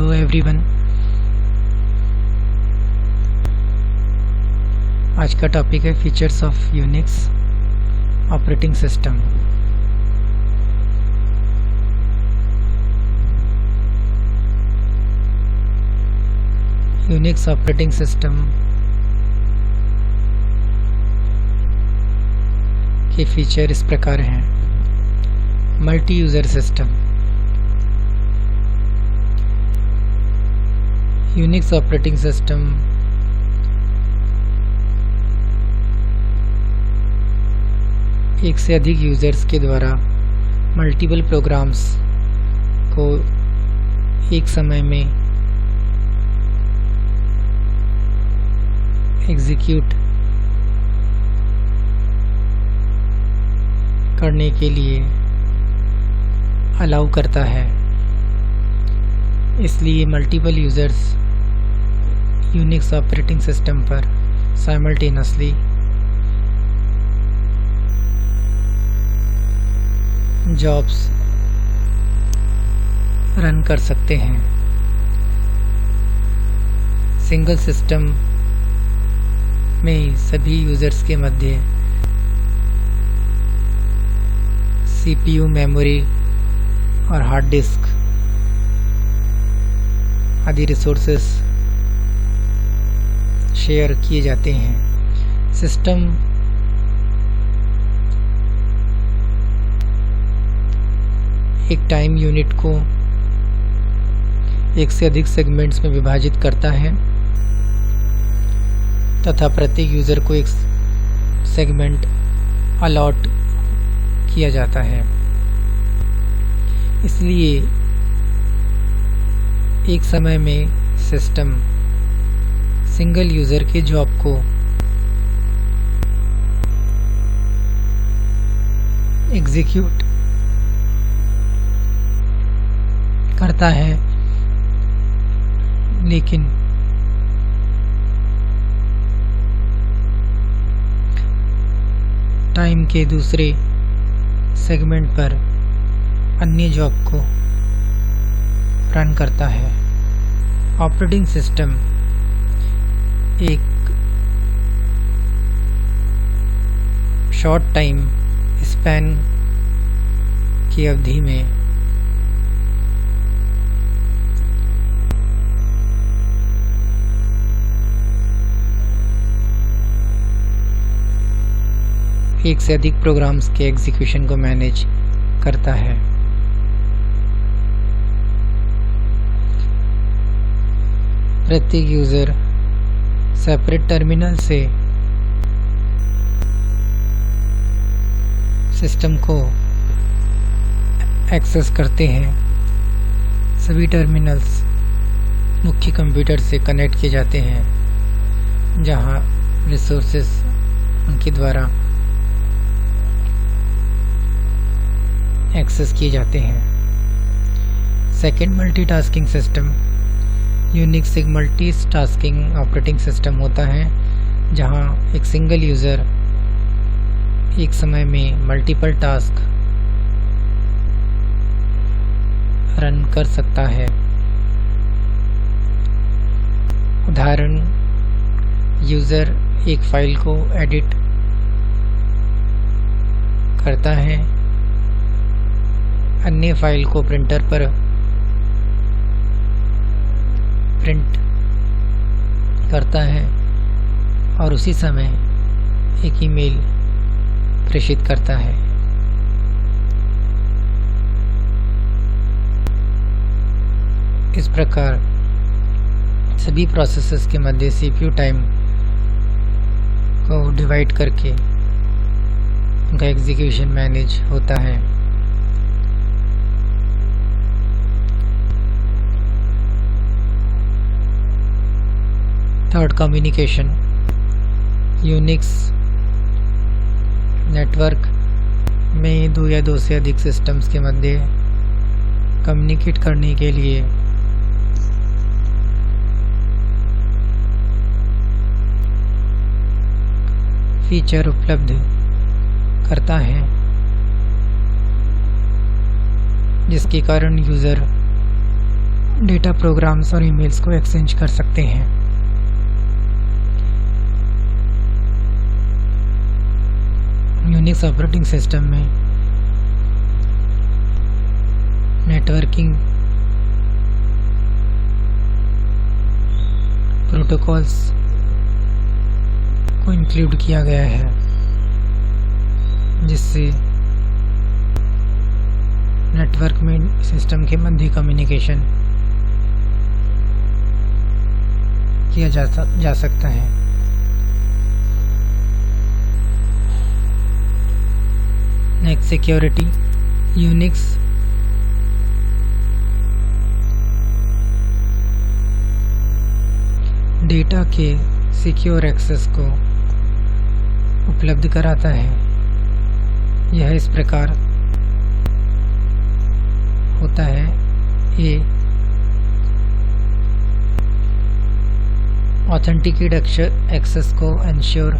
Hello everyone. आज का topic है features of Unix operating system. Unix operating system के फीचर इस प्रकार हैं। Multi user system. Unix operating system एक से अधिक यूज़र्स के द्वारा मल्टीपल प्रोग्राम्स को एक समय में एग्जीक्यूट करने के लिए अलाउ करता है। इसलिए multiple users Unix operating system पर साइमल्टेनियसली जॉब्स रन कर सकते हैं। सिंगल सिस्टम में सभी यूज़र्स के मध्य सीपीयू, मेमोरी और हार्ड डिस्क आदि रिसोर्सेस शेयर किए जाते हैं। सिस्टम एक टाइम यूनिट को एक से अधिक सेगमेंट्स में विभाजित करता है तथा प्रत्येक यूज़र को एक सेगमेंट अलॉट किया जाता है। इसलिए एक समय में सिस्टम सिंगल यूज़र के जॉब को एग्जीक्यूट करता है, लेकिन टाइम के दूसरे सेगमेंट पर अन्य जॉब को रन करता है। ऑपरेटिंग सिस्टम एक शॉर्ट टाइम स्पैन की अवधि में एक से अधिक प्रोग्राम्स के एग्जीक्यूशन को मैनेज करता है। प्रत्येक यूज़र सेपरेट टर्मिनल से सिस्टम को एक्सेस करते हैं। सभी टर्मिनल्स मुख्य कंप्यूटर से कनेक्ट किए जाते हैं, जहां रिसोर्सेस उनके द्वारा एक्सेस किए जाते हैं। Second, multitasking system. यूनिक्स एक मल्टीटास्किंग ऑपरेटिंग सिस्टम होता है, जहां एक सिंगल यूज़र एक समय में मल्टीपल टास्क रन कर सकता है। उदाहरण, यूज़र एक फाइल को एडिट करता है, अन्य फाइल को प्रिंटर पर प्रिंट करता है और उसी समय एक ईमेल प्रेषित करता है। इस प्रकार सभी प्रोसेसेस के मध्य सीपीयू टाइम को डिवाइड करके उनका एग्जीक्यूशन मैनेज होता है। Third, communication. यूनिक्स नेटवर्क में दो या दो से अधिक सिस्टम्स के मध्य कम्युनिकेट करने के लिए फीचर उपलब्ध करता है, जिसके कारण यूज़र डेटा, प्रोग्राम्स और ईमेल्स को एक्सचेंज कर सकते हैं। यूनिक्स ऑपरेटिंग सिस्टम में नेटवर्किंग प्रोटोकॉल्स को इंक्लूड किया गया है, जिससे नेटवर्क में सिस्टम के मध्य कम्युनिकेशन किया जा सकता है। Next, security. यूनिक्स डेटा के सिक्योर एक्सेस को उपलब्ध कराता है। यह इस प्रकार होता है। ए, ऑथेंटिकेट एक्सेस को इंश्योर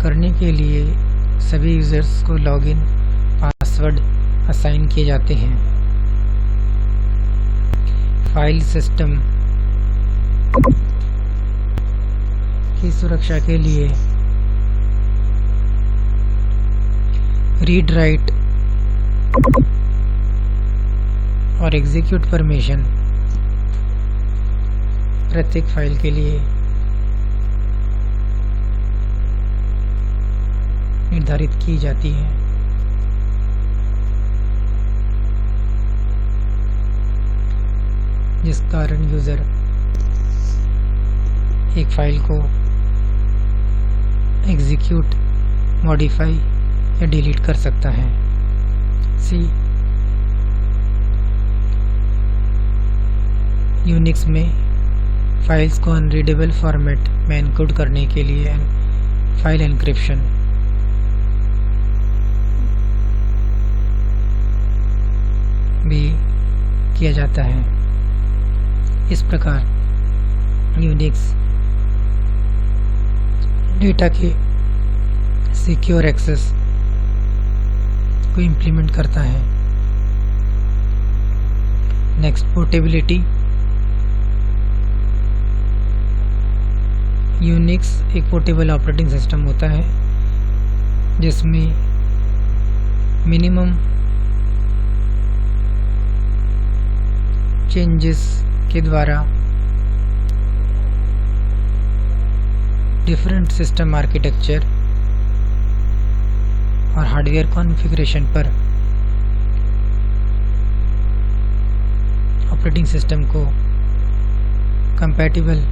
करने के लिए सभी यूजर्स को लॉगिन पासवर्ड असाइन किए जाते हैं। फाइल सिस्टम की सुरक्षा के लिए रीड, राइट और एग्जीक्यूट परमिशन प्रत्येक फाइल के लिए निर्धारित की जाती है। जिस कारण यूजर एक फाइल को एग्जीक्यूट, मॉडिफाई या डिलीट कर सकता है। सी, यूनिक्स में फाइल्स को अनरीडेबल फॉर्मेट में एनकोड करने के लिए फाइल एन्क्रिप्शन भी किया जाता है। इस प्रकार यूनिक्स डेटा के सिक्योर एक्सेस को इम्प्लीमेंट करता है। Next, portability. यूनिक्स एक पोर्टेबल ऑपरेटिंग सिस्टम होता है जिसमें मिनिमम चेंजेस के द्वारा डिफरेंट सिस्टम आर्किटेक्चर और हार्डवेयर कॉन्फ़िगरेशन पर ऑपरेटिंग सिस्टम को कंपैटिबल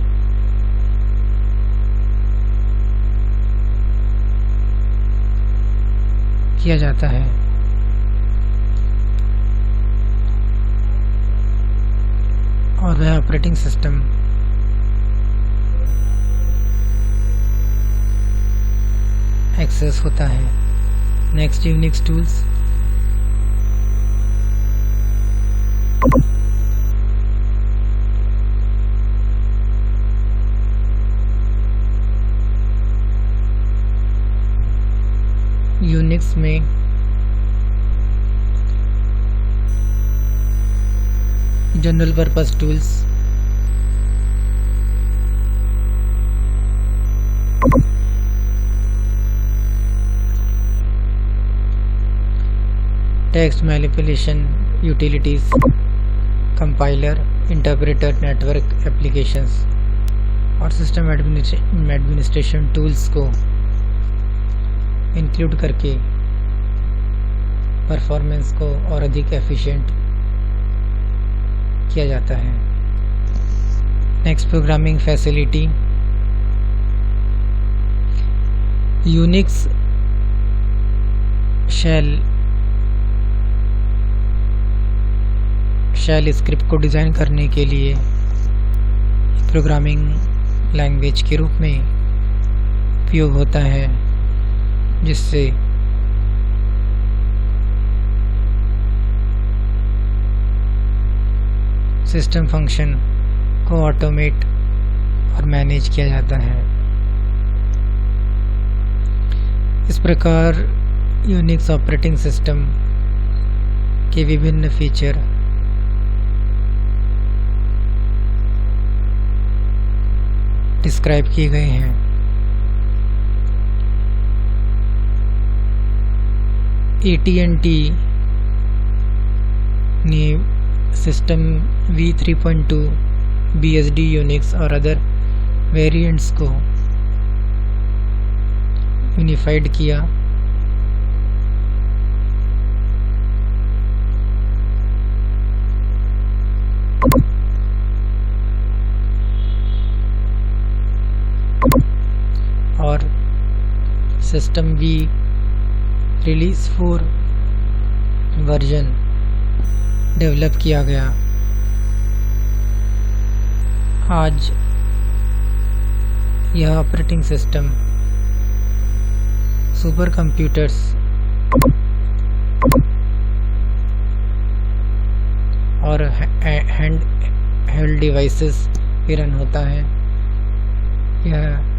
किया जाता है। और वह ऑपरेटिंग सिस्टम एक्सेस होता है। Next, Unix tools. यूनिक्स में general purpose tools text manipulation utilities, compiler, interpreter, network applications और सिस्टम एडमिनिस्ट्रेशन टूल्स को इंक्लूड करके परफॉर्मेंस को और अधिक एफिशिएंट किया जाता है। Next, programming facility. Unix shell script को डिज़ाइन करने के लिए प्रोग्रामिंग लैंग्वेज के रूप में उपयोग होता है, जिससे सिस्टम फंक्शन को ऑटोमेट और मैनेज किया जाता है। इस प्रकार यूनिक्स ऑपरेटिंग सिस्टम के विभिन्न फीचर डिस्क्राइब किए गए हैं। AT&T ने सिस्टम v3.2, BSD, यूनिक्स और अदर वेरिएंट्स को यूनिफाइड किया। और system V release 4 version develop किया गया। आज यह ऑपरेटिंग सिस्टम सुपर कंप्यूटर्स और हैंड हेल्ड डिवाइसेस पे रन होता है। यह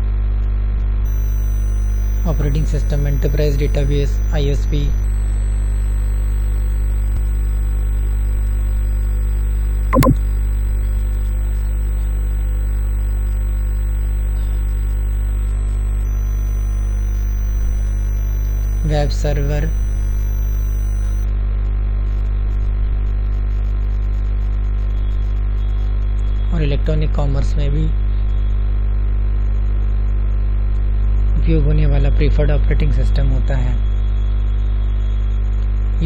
operating system enterprise database ISP web server और इलेक्ट्रॉनिक कॉमर्स में भी उपयोग होने वाला प्रीफर्ड ऑपरेटिंग सिस्टम होता है।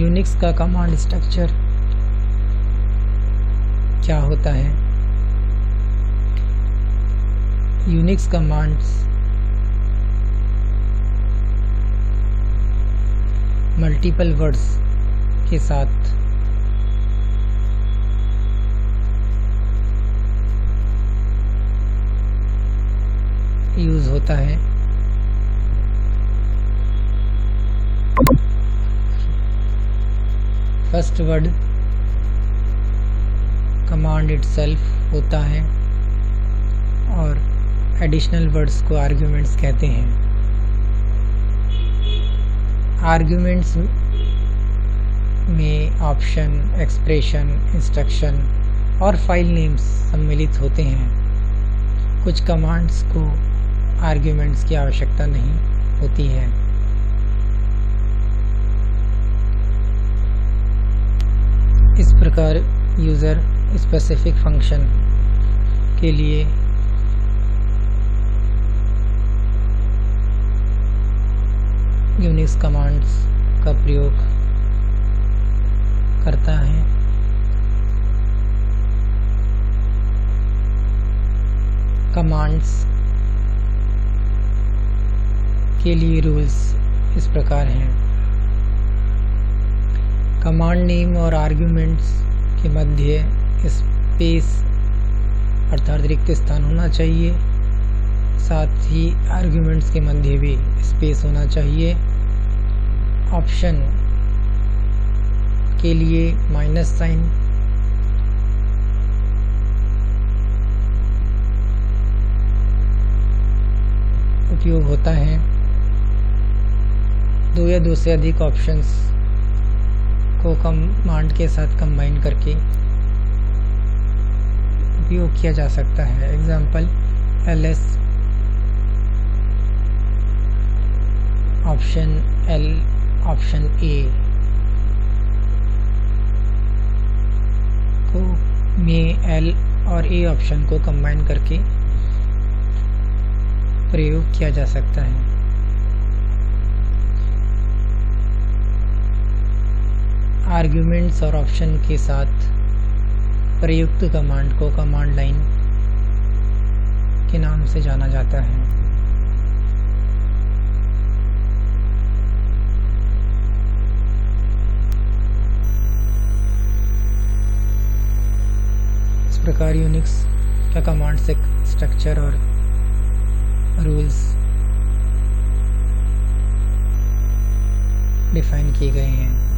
यूनिक्स का कमांड स्ट्रक्चर क्या होता है? यूनिक्स कमांड्स मल्टीपल वर्ड्स के साथ यूज होता है। फर्स्ट वर्ड कमांड इटसेल्फ होता है और एडिशनल वर्ड्स को आर्ग्यूमेंट्स कहते हैं। आर्ग्यूमेंट्स में ऑप्शन, एक्सप्रेशन, इंस्ट्रक्शन और फाइल नेम्स सम्मिलित होते हैं। कुछ कमांड्स को आर्ग्यूमेंट्स की आवश्यकता नहीं होती है। इस प्रकार यूज़र स्पेसिफिक फंक्शन के लिए यूनिक्स कमांड्स का प्रयोग करता है। कमांड्स के लिए रूल्स इस प्रकार हैं। कमांड नेम और आर्ग्यूमेंट्स के मध्य स्पेस अर्थात रिक्त स्थान होना चाहिए। साथ ही आर्ग्यूमेंट्स के मध्य भी स्पेस होना चाहिए। ऑप्शन के लिए माइनस साइन, उपयोग होता है। दो या दो से अधिक ऑप्शंस को कमांड के साथ कंबाइन करके उपयोग किया जा सकता है। Example ls option L option A को में L और A ऑप्शन को कंबाइन करके प्रयोग किया जा सकता है। आर्ग्यूमेंट्स और ऑप्शन के साथ प्रयुक्त कमांड को कमांड लाइन के नाम से जाना जाता है। इस प्रकार यूनिक्स का कमांड स्ट्रक्चर और रूल्स डिफाइन किए गए हैं।